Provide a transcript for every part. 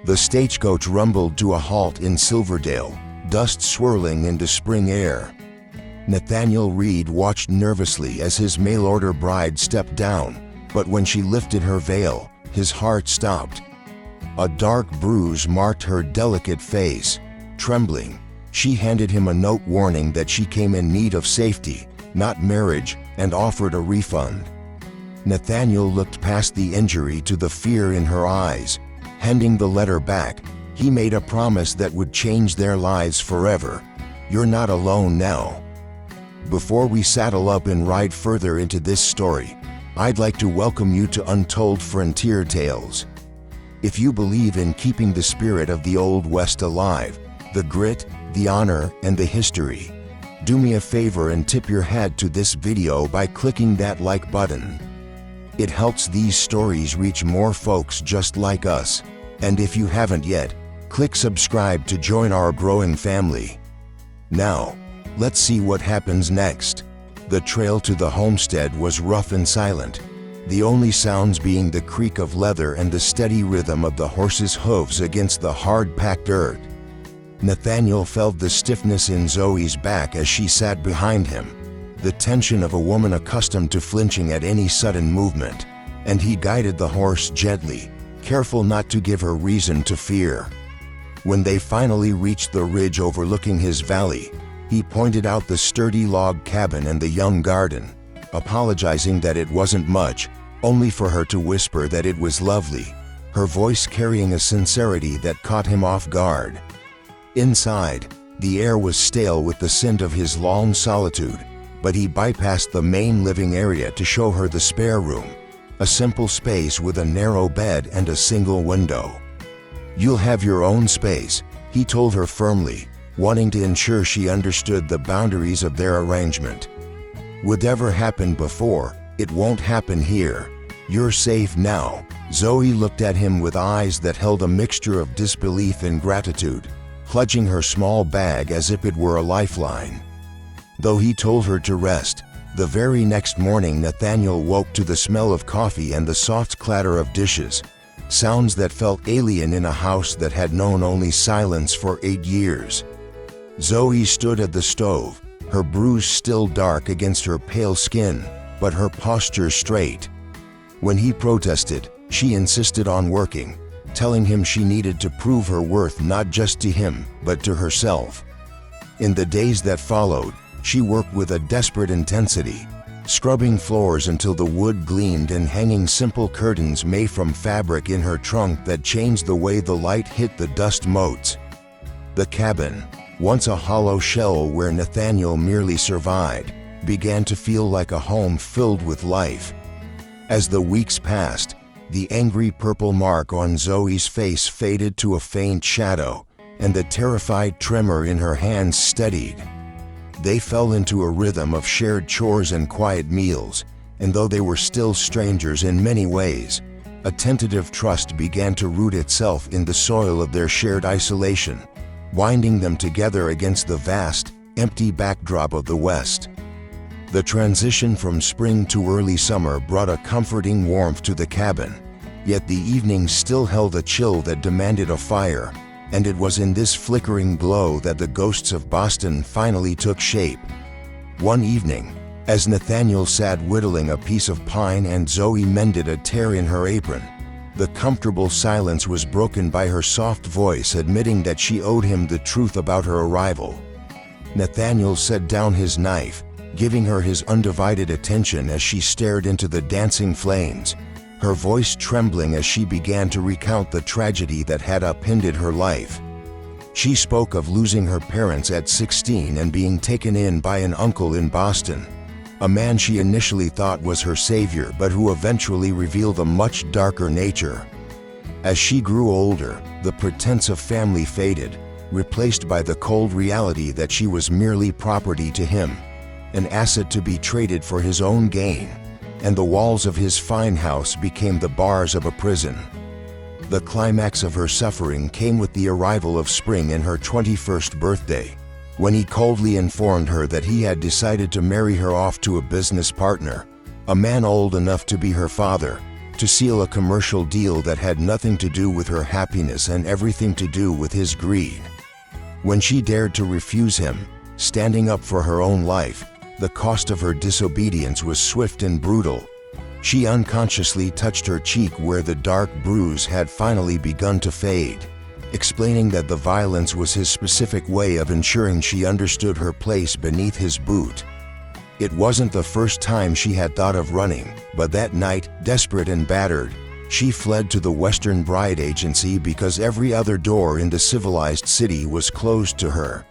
The stagecoach rumbled to a halt in Silverdale, dust swirling into spring air. Nathaniel Reed watched nervously as his mail-order bride stepped down, but when she lifted her veil, his heart stopped. A dark bruise marked her delicate face. Trembling, she handed him a note warning that she came in need of safety, not marriage, and offered a refund. Nathaniel looked past the injury to the fear in her eyes. Handing the letter back, he made a promise that would change their lives forever. "You're not alone now." Before we saddle up and ride further into this story, I'd like to welcome you to Untold Frontier Tales. If you believe in keeping the spirit of the Old West alive, the grit, the honor, and the history, do me a favor and tip your hat to this video by clicking that like button. It helps these stories reach more folks just like us. And if you haven't yet, click subscribe to join our growing family. Now, let's see what happens next. The trail to the homestead was rough and silent, the only sounds being the creak of leather and the steady rhythm of the horse's hooves against the hard-packed earth. Nathaniel felt the stiffness in Zoe's back as she sat behind him, the tension of a woman accustomed to flinching at any sudden movement, and he guided the horse gently, careful not to give her reason to fear. When they finally reached the ridge overlooking his valley, he pointed out the sturdy log cabin and the young garden, apologizing that it wasn't much, only for her to whisper that it was lovely, her voice carrying a sincerity that caught him off guard. Inside, the air was stale with the scent of his long solitude, but he bypassed the main living area to show her the spare room, a simple space with a narrow bed and a single window. "You'll have your own space," he told her firmly, wanting to ensure she understood the boundaries of their arrangement. "Whatever happened before, it won't happen here. You're safe now." Zoe looked at him with eyes that held a mixture of disbelief and gratitude, clutching her small bag as if it were a lifeline. Though he told her to rest, the very next morning Nathaniel woke to the smell of coffee and the soft clatter of dishes, sounds that felt alien in a house that had known only silence for 8 years. Zoe stood at the stove, her bruise still dark against her pale skin, but her posture straight. When he protested, she insisted on working, telling him she needed to prove her worth not just to him, but to herself. In the days that followed, she worked with a desperate intensity, scrubbing floors until the wood gleamed and hanging simple curtains made from fabric in her trunk that changed the way the light hit the dust motes. The cabin, once a hollow shell where Nathaniel merely survived, began to feel like a home filled with life. As the weeks passed, the angry purple mark on Zoe's face faded to a faint shadow, and the terrified tremor in her hands steadied. They fell into a rhythm of shared chores and quiet meals, and though they were still strangers in many ways, a tentative trust began to root itself in the soil of their shared isolation, binding them together against the vast, empty backdrop of the West. The transition from spring to early summer brought a comforting warmth to the cabin, yet the evenings still held a chill that demanded a fire, and it was in this flickering glow that the ghosts of Boston finally took shape. One evening, as Nathaniel sat whittling a piece of pine and Zoe mended a tear in her apron, the comfortable silence was broken by her soft voice admitting that she owed him the truth about her arrival. Nathaniel set down his knife, giving her his undivided attention as she stared into the dancing flames, her voice trembling as she began to recount the tragedy that had upended her life. She spoke of losing her parents at 16 and being taken in by an uncle in Boston, a man she initially thought was her savior but who eventually revealed a much darker nature. As she grew older, the pretense of family faded, replaced by the cold reality that she was merely property to him, an asset to be traded for his own gain, and the walls of his fine house became the bars of a prison. The climax of her suffering came with the arrival of spring and her 21st birthday, when he coldly informed her that he had decided to marry her off to a business partner, a man old enough to be her father, to seal a commercial deal that had nothing to do with her happiness and everything to do with his greed. When she dared to refuse him, standing up for her own life, the cost of her disobedience was swift and brutal. She unconsciously touched her cheek where the dark bruise had finally begun to fade, explaining that the violence was his specific way of ensuring she understood her place beneath his boot. It wasn't the first time she had thought of running, but that night, desperate and battered, she fled to the Western Bride Agency because every other door in the civilized city was closed to her.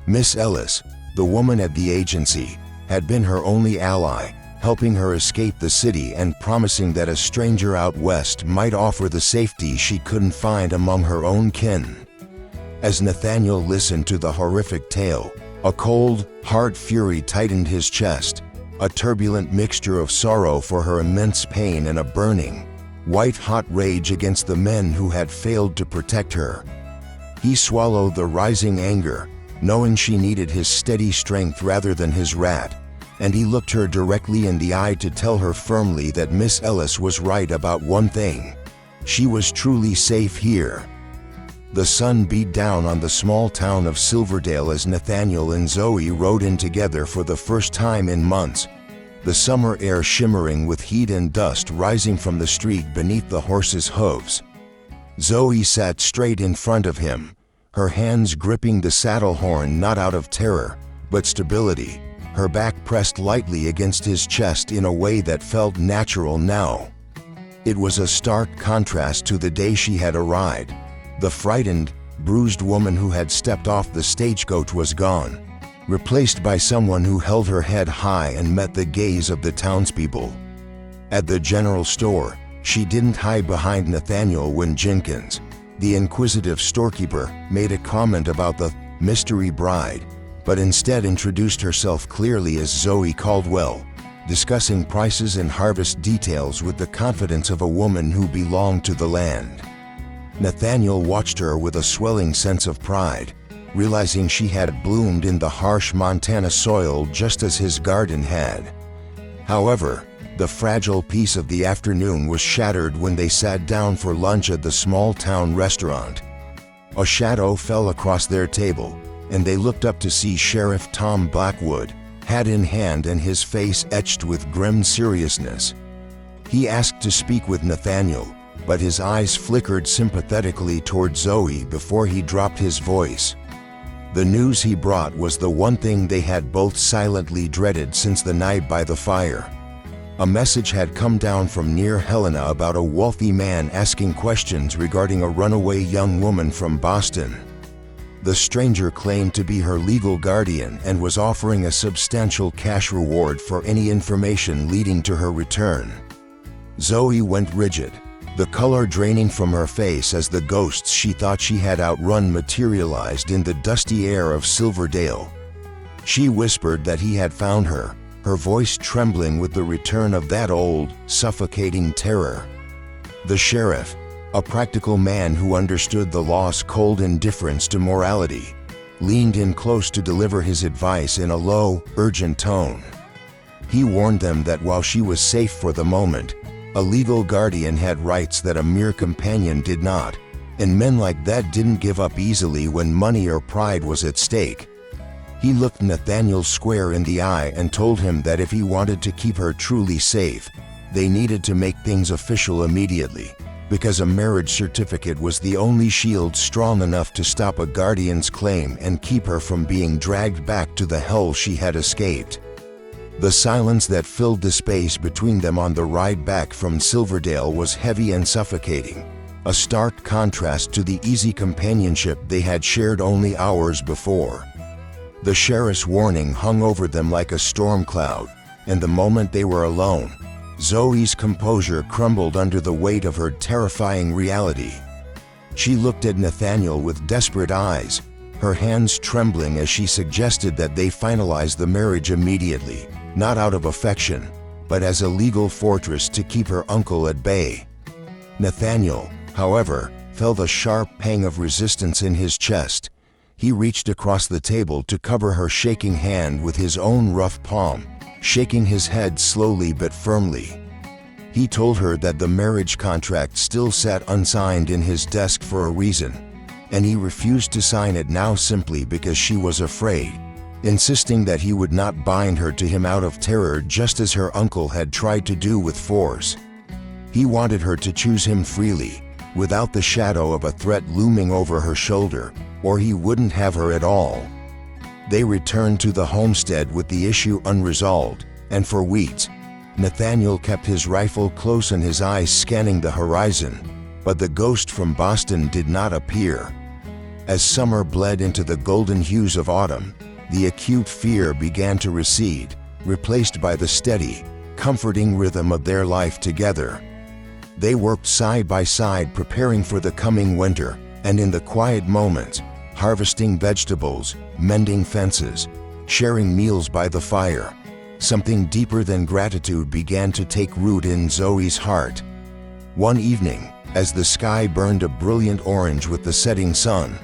Miss Ellis, the woman at the agency, had been her only ally, helping her escape the city and promising that a stranger out west might offer the safety she couldn't find among her own kin. As Nathaniel listened to the horrific tale, a cold, hard fury tightened his chest, a turbulent mixture of sorrow for her immense pain and a burning, white-hot rage against the men who had failed to protect her. He swallowed the rising anger, knowing she needed his steady strength rather than his wrath, and he looked her directly in the eye to tell her firmly that Miss Ellis was right about one thing: she was truly safe here. The sun beat down on the small town of Silverdale as Nathaniel and Zoe rode in together for the first time in months, the summer air shimmering with heat and dust rising from the street beneath the horses' hooves. Zoe sat straight in front of him, her hands gripping the saddle horn not out of terror, but stability, her back pressed lightly against his chest in a way that felt natural now. It was a stark contrast to the day she had arrived. The frightened, bruised woman who had stepped off the stagecoach was gone, replaced by someone who held her head high and met the gaze of the townspeople. At the general store, she didn't hide behind Nathaniel when Jenkins, the inquisitive storekeeper, made a comment about the mystery bride, but instead introduced herself clearly as Zoe Caldwell, discussing prices and harvest details with the confidence of a woman who belonged to the land. Nathaniel watched her with a swelling sense of pride, realizing she had bloomed in the harsh Montana soil just as his garden had. However, the fragile peace of the afternoon was shattered when they sat down for lunch at the small-town restaurant. A shadow fell across their table, and they looked up to see Sheriff Tom Blackwood, hat in hand and his face etched with grim seriousness. He asked to speak with Nathaniel, but his eyes flickered sympathetically toward Zoe before he dropped his voice. The news he brought was the one thing they had both silently dreaded since the night by the fire. A message had come down from near Helena about a wealthy man asking questions regarding a runaway young woman from Boston. The stranger claimed to be her legal guardian and was offering a substantial cash reward for any information leading to her return. Zoe went rigid, the color draining from her face as the ghosts she thought she had outrun materialized in the dusty air of Silverdale. She whispered that he had found her, her voice trembling with the return of that old, suffocating terror. The sheriff, a practical man who understood the law's cold indifference to morality, leaned in close to deliver his advice in a low, urgent tone. He warned them that while she was safe for the moment, a legal guardian had rights that a mere companion did not, and men like that didn't give up easily when money or pride was at stake. He looked Nathaniel square in the eye and told him that if he wanted to keep her truly safe, they needed to make things official immediately, because a marriage certificate was the only shield strong enough to stop a guardian's claim and keep her from being dragged back to the hell she had escaped. The silence that filled the space between them on the ride back from Silverdale was heavy and suffocating, a stark contrast to the easy companionship they had shared only hours before. The sheriff's warning hung over them like a storm cloud, and the moment they were alone, Zoe's composure crumbled under the weight of her terrifying reality. She looked at Nathaniel with desperate eyes, her hands trembling as she suggested that they finalize the marriage immediately, not out of affection, but as a legal fortress to keep her uncle at bay. Nathaniel, however, felt a sharp pang of resistance in his chest. He reached across the table to cover her shaking hand with his own rough palm, shaking his head slowly but firmly. He told her that the marriage contract still sat unsigned in his desk for a reason, and he refused to sign it now simply because she was afraid, insisting that he would not bind her to him out of terror just as her uncle had tried to do with force. He wanted her to choose him freely, without the shadow of a threat looming over her shoulder, or he wouldn't have her at all. They returned to the homestead with the issue unresolved, and for weeks, Nathaniel kept his rifle close and his eyes scanning the horizon, but the ghost from Boston did not appear. As summer bled into the golden hues of autumn, the acute fear began to recede, replaced by the steady, comforting rhythm of their life together. They worked side by side preparing for the coming winter, and in the quiet moments, harvesting vegetables, mending fences, sharing meals by the fire, something deeper than gratitude began to take root in Zoe's heart. One evening, as the sky burned a brilliant orange with the setting sun,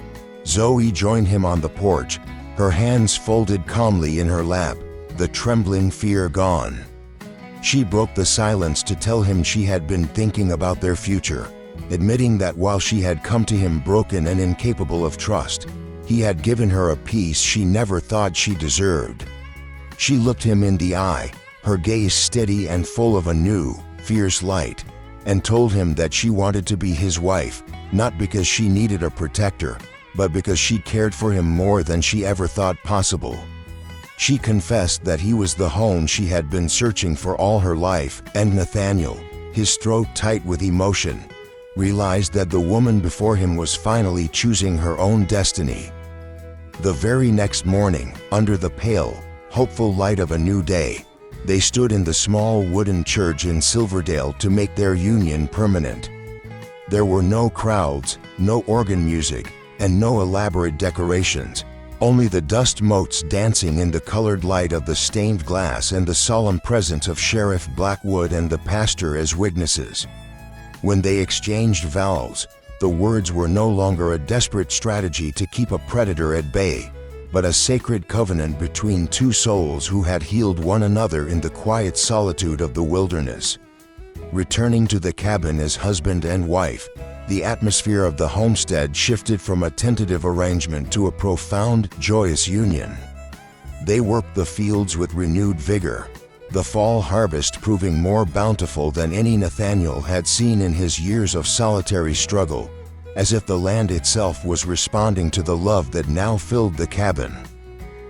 Zoe joined him on the porch, her hands folded calmly in her lap, the trembling fear gone. She broke the silence to tell him she had been thinking about their future, admitting that while she had come to him broken and incapable of trust, he had given her a peace she never thought she deserved. She looked him in the eye, her gaze steady and full of a new, fierce light, and told him that she wanted to be his wife, not because she needed a protector, but because she cared for him more than she ever thought possible. She confessed that he was the home she had been searching for all her life, and Nathaniel, his throat tight with emotion, realized that the woman before him was finally choosing her own destiny. The very next morning, under the pale, hopeful light of a new day, they stood in the small wooden church in Silverdale to make their union permanent. There were no crowds, no organ music, and no elaborate decorations, only the dust motes dancing in the colored light of the stained glass and the solemn presence of Sheriff Blackwood and the pastor as witnesses. When they exchanged vows, the words were no longer a desperate strategy to keep a predator at bay, but a sacred covenant between two souls who had healed one another in the quiet solitude of the wilderness. Returning to the cabin as husband and wife, the atmosphere of the homestead shifted from a tentative arrangement to a profound, joyous union. They worked the fields with renewed vigor, the fall harvest proving more bountiful than any Nathaniel had seen in his years of solitary struggle, as if the land itself was responding to the love that now filled the cabin.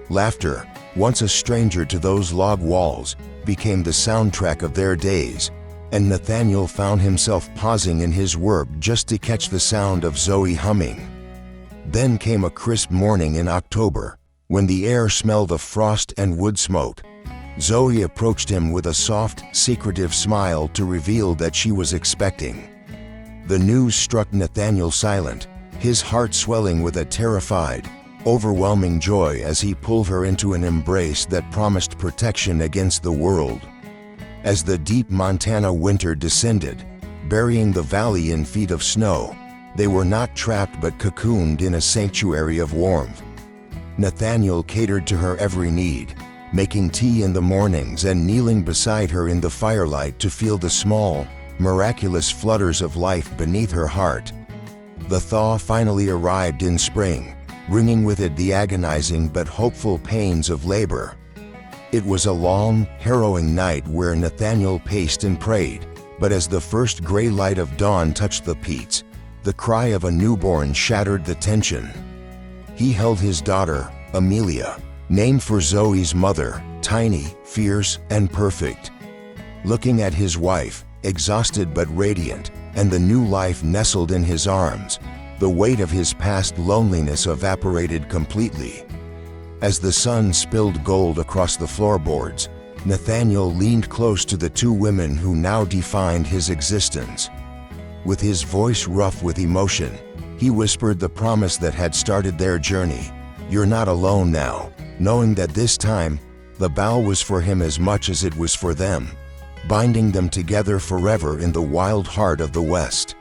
Laughter, once a stranger to those log walls, became the soundtrack of their days, and Nathaniel found himself pausing in his work just to catch the sound of Zoe humming. Then came a crisp morning in October, when the air smelled of frost and wood smoke. Zoe approached him with a soft, secretive smile to reveal that she was expecting. The news struck Nathaniel silent, his heart swelling with a terrified, overwhelming joy as he pulled her into an embrace that promised protection against the world. As the deep Montana winter descended, burying the valley in feet of snow, they were not trapped but cocooned in a sanctuary of warmth. Nathaniel catered to her every need, making tea in the mornings and kneeling beside her in the firelight to feel the small, miraculous flutters of life beneath her heart. The thaw finally arrived in spring, bringing with it the agonizing but hopeful pains of labor. It was a long, harrowing night where Nathaniel paced and prayed, but as the first gray light of dawn touched the peats, the cry of a newborn shattered the tension. He held his daughter, Amelia, named for Zoe's mother, tiny, fierce, and perfect. Looking at his wife, exhausted but radiant, and the new life nestled in his arms, the weight of his past loneliness evaporated completely. As the sun spilled gold across the floorboards, Nathaniel leaned close to the two women who now defined his existence. With his voice rough with emotion, he whispered the promise that had started their journey. "You're not alone now," knowing that this time, the vow was for him as much as it was for them, binding them together forever in the wild heart of the West.